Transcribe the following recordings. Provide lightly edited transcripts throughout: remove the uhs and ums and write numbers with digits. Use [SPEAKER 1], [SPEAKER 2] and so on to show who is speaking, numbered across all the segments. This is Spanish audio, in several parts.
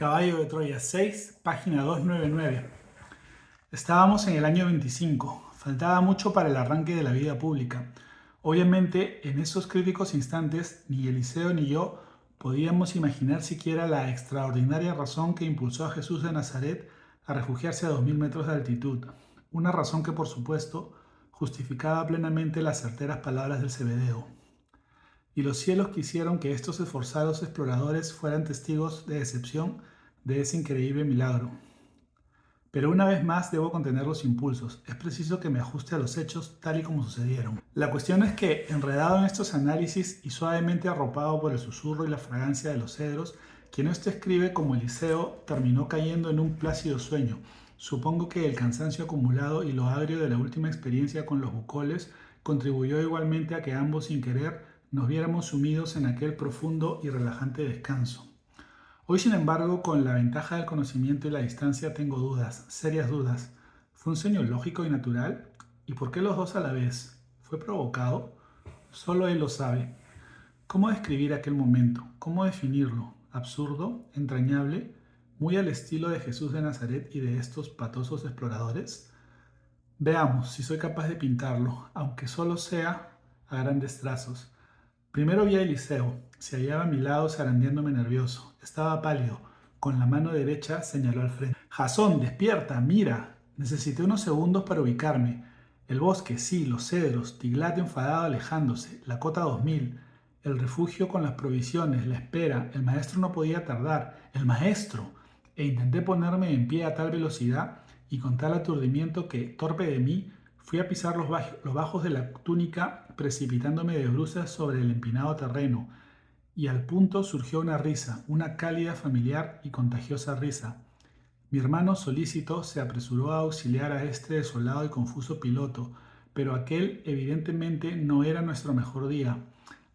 [SPEAKER 1] Caballo de Troya 6, página 299. Estábamos en el año 25, faltaba mucho para el arranque de la vida pública. Obviamente, en esos críticos instantes, ni Eliseo ni yo podíamos imaginar siquiera la extraordinaria razón que impulsó a Jesús de Nazaret a refugiarse a 2000 metros de altitud. Una razón que, por supuesto, justificaba plenamente las certeras palabras del Zebedeo. Y los cielos quisieron que estos esforzados exploradores fueran testigos de excepción de ese increíble milagro. Pero una vez más debo contener los impulsos. Es preciso que me ajuste a los hechos tal y como sucedieron. La cuestión es que, enredado en estos análisis y suavemente arropado por el susurro y la fragancia de los cedros, quien esto escribe como Eliseo terminó cayendo en un plácido sueño. Supongo que el cansancio acumulado y lo agrio de la última experiencia con los bucoles contribuyó igualmente a que ambos, sin querer, nos viéramos sumidos en aquel profundo y relajante descanso. Hoy, sin embargo, con la ventaja del conocimiento y la distancia, tengo dudas, serias dudas. ¿Fue un sueño lógico y natural? ¿Y por qué los dos a la vez? ¿Fue provocado? Solo él lo sabe. ¿Cómo describir aquel momento? ¿Cómo definirlo? ¿Absurdo? ¿Entrañable? ¿Muy al estilo de Jesús de Nazaret y de estos patosos exploradores? Veamos si soy capaz de pintarlo, aunque solo sea a grandes trazos. Primero vi a Eliseo. Se hallaba a mi lado zarandeándome nervioso. Estaba pálido. Con la mano derecha señaló al frente. Jasón, despierta, mira. Necesité unos segundos para ubicarme. El bosque, sí, los cedros, Tiglat enfadado alejándose, la cota 2000, el refugio con las provisiones, la espera, el maestro no podía tardar, el maestro. E intenté ponerme en pie a tal velocidad y con tal aturdimiento que, torpe de mí, fui a pisar los bajos de la túnica, precipitándome de bruces sobre el empinado terreno, y al punto surgió una risa, una cálida, familiar y contagiosa risa. Mi hermano solícito se apresuró a auxiliar a este desolado y confuso piloto, pero aquel evidentemente no era nuestro mejor día.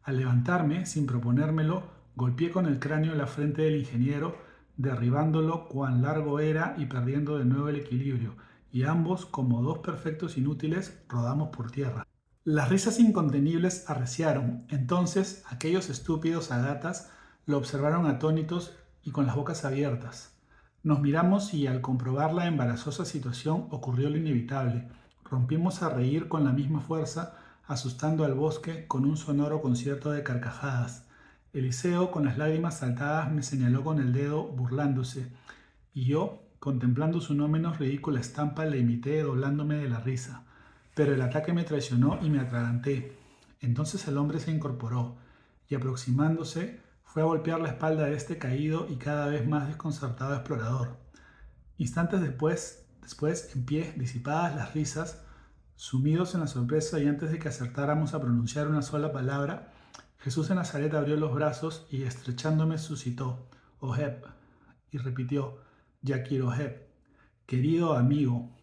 [SPEAKER 1] Al levantarme, sin proponérmelo, golpeé con el cráneo la frente del ingeniero, derribándolo cuán largo era y perdiendo de nuevo el equilibrio, y ambos, como dos perfectos inútiles, rodamos por tierra. Las risas incontenibles arreciaron. Entonces aquellos estúpidos agatas lo observaron atónitos y con las bocas abiertas. Nos miramos y al comprobar la embarazosa situación ocurrió lo inevitable. Rompimos a reír con la misma fuerza, asustando al bosque con un sonoro concierto de carcajadas. Eliseo, con las lágrimas saltadas, me señaló con el dedo, burlándose, y yo, contemplando su no menos ridícula estampa, le imité doblándome de la risa. Pero el ataque me traicionó y me atraganté. Entonces el hombre se incorporó y, aproximándose, fue a golpear la espalda de este caído y cada vez más desconcertado explorador. Instantes después, en pie, disipadas las risas, sumidos en la sorpresa y antes de que acertáramos a pronunciar una sola palabra, Jesús de Nazaret abrió los brazos y, estrechándome, suscitó, Oheb, y repitió, Yakir Oheb, querido amigo.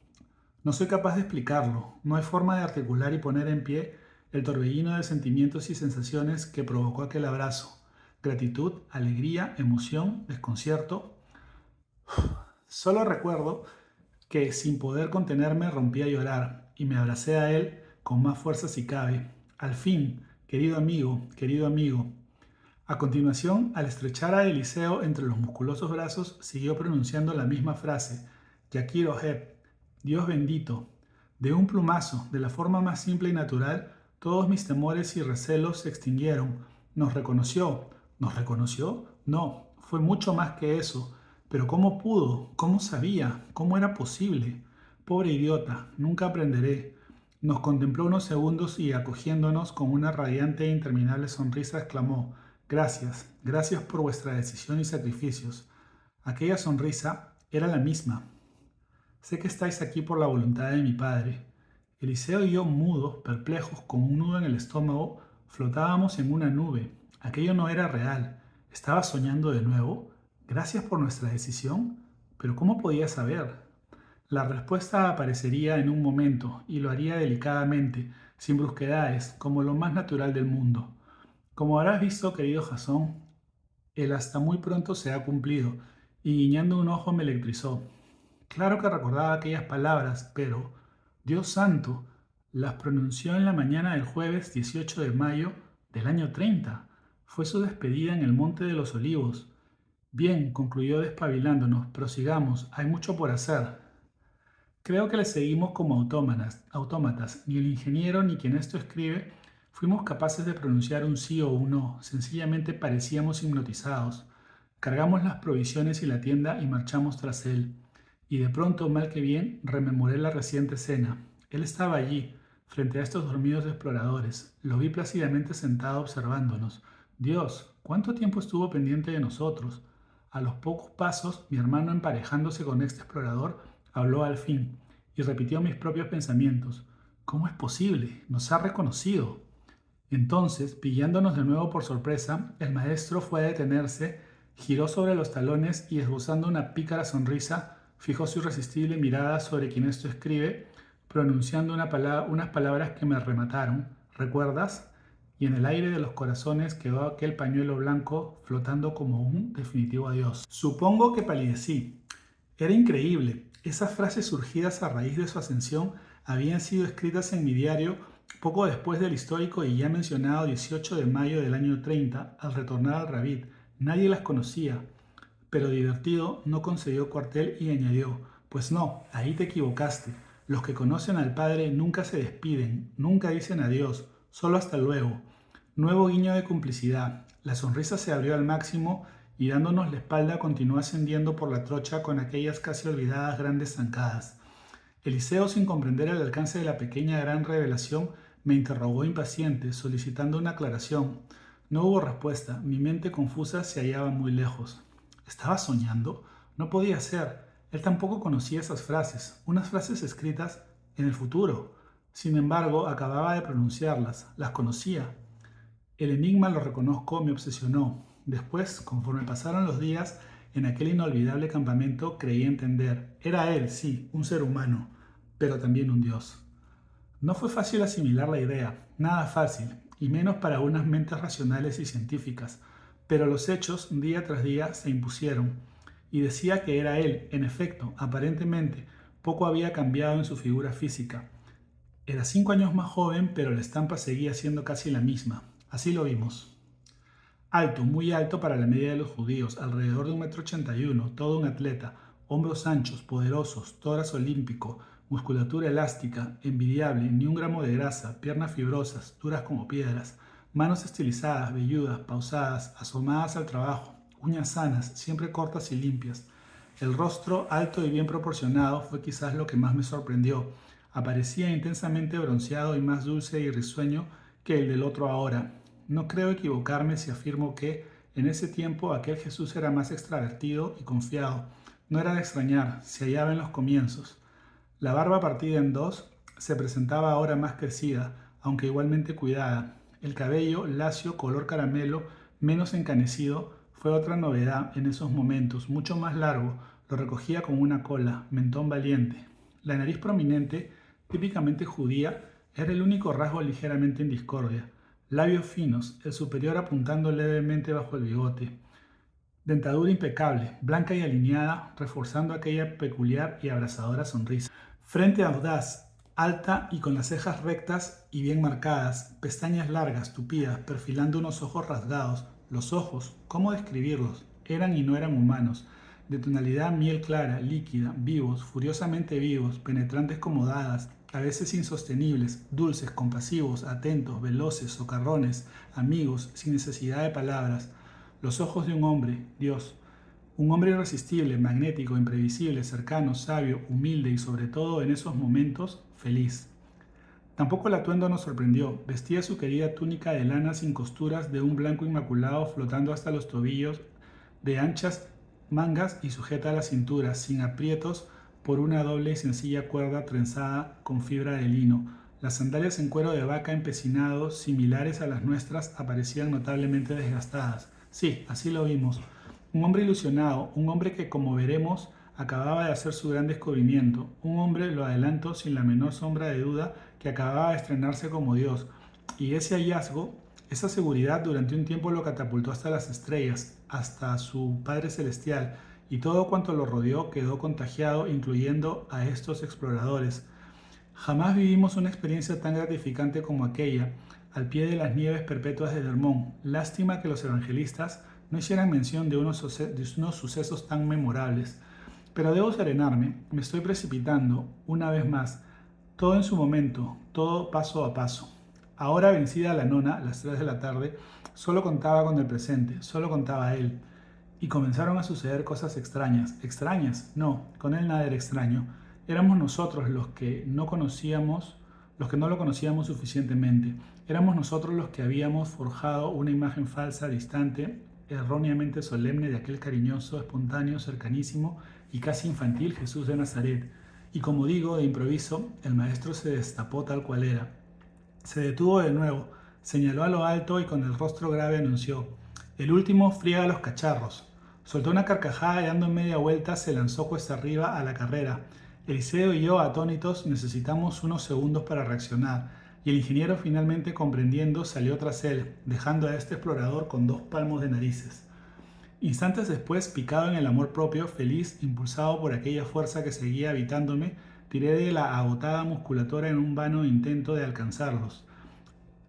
[SPEAKER 1] No soy capaz de explicarlo, no hay forma de articular y poner en pie el torbellino de sentimientos y sensaciones que provocó aquel abrazo. Gratitud, alegría, emoción, desconcierto. Solo recuerdo que, sin poder contenerme, rompí a llorar y me abracé a él con más fuerza si cabe. Al fin, querido amigo, querido amigo. A continuación, al estrechar a Eliseo entre los musculosos brazos, siguió pronunciando la misma frase, Yakir Oheb, Dios bendito. De un plumazo, de la forma más simple y natural, todos mis temores y recelos se extinguieron. ¿Nos reconoció? ¿Nos reconoció? No, fue mucho más que eso. Pero ¿cómo pudo? ¿Cómo sabía? ¿Cómo era posible? Pobre idiota, nunca aprenderé. Nos contempló unos segundos y, acogiéndonos con una radiante e interminable sonrisa, exclamó, Gracias, gracias por vuestra decisión y sacrificios. Aquella sonrisa era la misma. Sé que estáis aquí por la voluntad de mi Padre. Eliseo y yo, mudos, perplejos, con un nudo en el estómago, flotábamos en una nube. Aquello no era real. ¿Estaba soñando de nuevo? Gracias por nuestra decisión. Pero ¿cómo podía saber? La respuesta aparecería en un momento, y lo haría delicadamente, sin brusquedades, como lo más natural del mundo. Como habrás visto, querido Jasón, el hasta muy pronto se ha cumplido, y guiñando un ojo me electrizó. Claro que recordaba aquellas palabras, pero, Dios santo, las pronunció en la mañana del jueves 18 de mayo del año 30. Fue su despedida en el Monte de los Olivos. Bien, concluyó despabilándonos, prosigamos, hay mucho por hacer. Creo que le seguimos como autómatas. Ni el ingeniero ni quien esto escribe fuimos capaces de pronunciar un sí o un no. Sencillamente parecíamos hipnotizados. Cargamos las provisiones y la tienda y marchamos tras él. Y de pronto, mal que bien, rememoré la reciente cena. Él estaba allí, frente a estos dormidos exploradores. Lo vi plácidamente sentado observándonos. Dios, ¿cuánto tiempo estuvo pendiente de nosotros? A los pocos pasos, mi hermano emparejándose con este explorador, habló al fin y repitió mis propios pensamientos. ¿Cómo es posible? Nos ha reconocido. Entonces, pillándonos de nuevo por sorpresa, el maestro fue a detenerse, giró sobre los talones y esbozando una pícara sonrisa, fijó su irresistible mirada sobre quien esto escribe, pronunciando unas palabras que me remataron. ¿Recuerdas? Y en el aire de los corazones quedó aquel pañuelo blanco flotando como un definitivo adiós. Supongo que palidecí. Era increíble. Esas frases surgidas a raíz de su ascensión habían sido escritas en mi diario poco después del histórico y ya mencionado 18 de mayo del año 30, al retornar al Rabid. Nadie las conocía, pero divertido no concedió cuartel y añadió, pues no, ahí te equivocaste. Los que conocen al Padre nunca se despiden, nunca dicen adiós, solo hasta luego. Nuevo guiño de complicidad. La sonrisa se abrió al máximo y dándonos la espalda continuó ascendiendo por la trocha con aquellas casi olvidadas grandes zancadas. Eliseo, sin comprender el alcance de la pequeña gran revelación, me interrogó impaciente, solicitando una aclaración. No hubo respuesta. Mi mente confusa se hallaba muy lejos. ¿Estaba soñando? No podía ser. Él tampoco conocía esas frases, unas frases escritas en el futuro. Sin embargo, acababa de pronunciarlas. Las conocía. El enigma, lo reconozco, me obsesionó. Después, conforme pasaron los días, en aquel inolvidable campamento creí entender. Era él, sí, un ser humano, pero también un dios. No fue fácil asimilar la idea, nada fácil, y menos para unas mentes racionales y científicas, pero los hechos, día tras día, se impusieron, y decía que era él, en efecto, aparentemente, poco había cambiado en su figura física. Era 5 años más joven, pero la estampa seguía siendo casi la misma. Así lo vimos. Alto, muy alto para la media de los judíos, alrededor de 1,81 m, todo un atleta, hombros anchos, poderosos, tórax olímpico, musculatura elástica, envidiable, ni un gramo de grasa, piernas fibrosas, duras como piedras, manos estilizadas, velludas, pausadas, asomadas al trabajo, uñas sanas, siempre cortas y limpias. El rostro, alto y bien proporcionado, fue quizás lo que más me sorprendió. Aparecía intensamente bronceado y más dulce y risueño que el del otro ahora. No creo equivocarme si afirmo que, en ese tiempo, aquel Jesús era más extravertido y confiado. No era de extrañar, se hallaba en los comienzos. La barba partida en dos se presentaba ahora más crecida, aunque igualmente cuidada. El cabello, lacio, color caramelo, menos encanecido, fue otra novedad en esos momentos, mucho más largo, lo recogía con una cola, mentón valiente. La nariz prominente, típicamente judía, era el único rasgo ligeramente en discordia. Labios finos, el superior apuntando levemente bajo el bigote. Dentadura impecable, blanca y alineada, reforzando aquella peculiar y abrasadora sonrisa. Frente audaz, alta y con las cejas rectas y bien marcadas, pestañas largas, tupidas, perfilando unos ojos rasgados. Los ojos, ¿cómo describirlos? Eran y no eran humanos, de tonalidad miel clara, líquida, vivos, furiosamente vivos, penetrantes como dagas, a veces insostenibles, dulces, compasivos, atentos, veloces, socarrones, amigos, sin necesidad de palabras. Los ojos de un hombre, Dios. Un hombre irresistible, magnético, imprevisible, cercano, sabio, humilde y sobre todo en esos momentos, feliz. Tampoco el atuendo nos sorprendió. Vestía su querida túnica de lana sin costuras de un blanco inmaculado flotando hasta los tobillos, de anchas mangas y sujeta a la cintura, sin aprietos por una doble y sencilla cuerda trenzada con fibra de lino. Las sandalias en cuero de vaca empecinado, similares a las nuestras, aparecían notablemente desgastadas. Sí, así lo vimos. Un hombre ilusionado, un hombre que, como veremos, acababa de hacer su gran descubrimiento. Un hombre, lo adelanto sin la menor sombra de duda, que acababa de estrenarse como Dios. Y ese hallazgo, esa seguridad durante un tiempo lo catapultó hasta las estrellas, hasta su Padre Celestial, y todo cuanto lo rodeó quedó contagiado, incluyendo a estos exploradores. Jamás vivimos una experiencia tan gratificante como aquella, al pie de las nieves perpetuas de Dermont. Lástima que los evangelistas no hicieran mención de unos sucesos tan memorables. Pero debo serenarme, me estoy precipitando, una vez más, todo en su momento, todo paso a paso. Ahora vencida la nona, las 3 de la tarde, solo contaba con el presente, solo contaba él. Y comenzaron a suceder cosas extrañas. ¿Extrañas? No, con él nada era extraño. Éramos nosotros los que no lo conocíamos suficientemente. Éramos nosotros los que habíamos forjado una imagen falsa, distante, erróneamente solemne de aquel cariñoso, espontáneo, cercanísimo y casi infantil Jesús de Nazaret. Y como digo, de improviso, el maestro se destapó tal cual era. Se detuvo de nuevo, señaló a lo alto y con el rostro grave anunció: el último friega los cacharros. Soltó una carcajada y dando media vuelta se lanzó cuesta arriba a la carrera. Eliseo y yo, atónitos, necesitamos unos segundos para reaccionar, y el ingeniero, finalmente comprendiendo, salió tras él, dejando a este explorador con 2 palmos de narices. Instantes después, picado en el amor propio, feliz, impulsado por aquella fuerza que seguía habitándome, tiré de la agotada musculatura en un vano intento de alcanzarlos.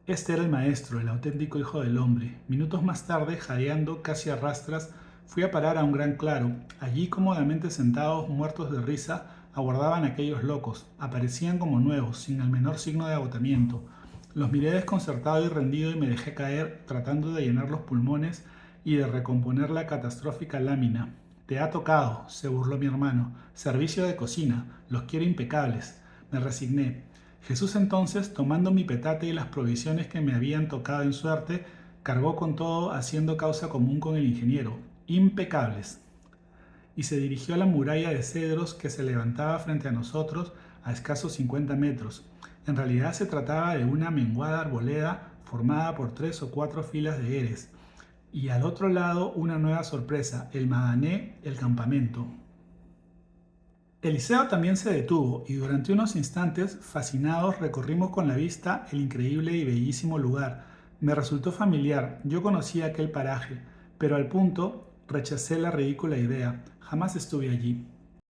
[SPEAKER 1] Este era el maestro, el auténtico hijo del hombre. Minutos más tarde, jadeando casi a rastras, fui a parar a un gran claro. Allí, cómodamente sentados, muertos de risa, aguardaban aquellos locos. Aparecían como nuevos, sin el menor signo de agotamiento. Los miré desconcertado y rendido y me dejé caer, tratando de llenar los pulmones y de recomponer la catastrófica lámina. Te ha tocado, se burló mi hermano. Servicio de cocina, los quiero impecables. Me resigné. Jesús entonces, tomando mi petate y las provisiones que me habían tocado en suerte, cargó con todo, haciendo causa común con el ingeniero. Impecables. Y se dirigió a la muralla de cedros que se levantaba frente a nosotros a escasos 50 metros. En realidad se trataba de una menguada arboleda formada por 3 o 4 filas de eres. Y al otro lado una nueva sorpresa, el Madané, el campamento. Eliseo también se detuvo y durante unos instantes, fascinados, recorrimos con la vista el increíble y bellísimo lugar. Me resultó familiar, yo conocía aquel paraje, pero al punto rechacé la ridícula idea. Jamás estuve allí.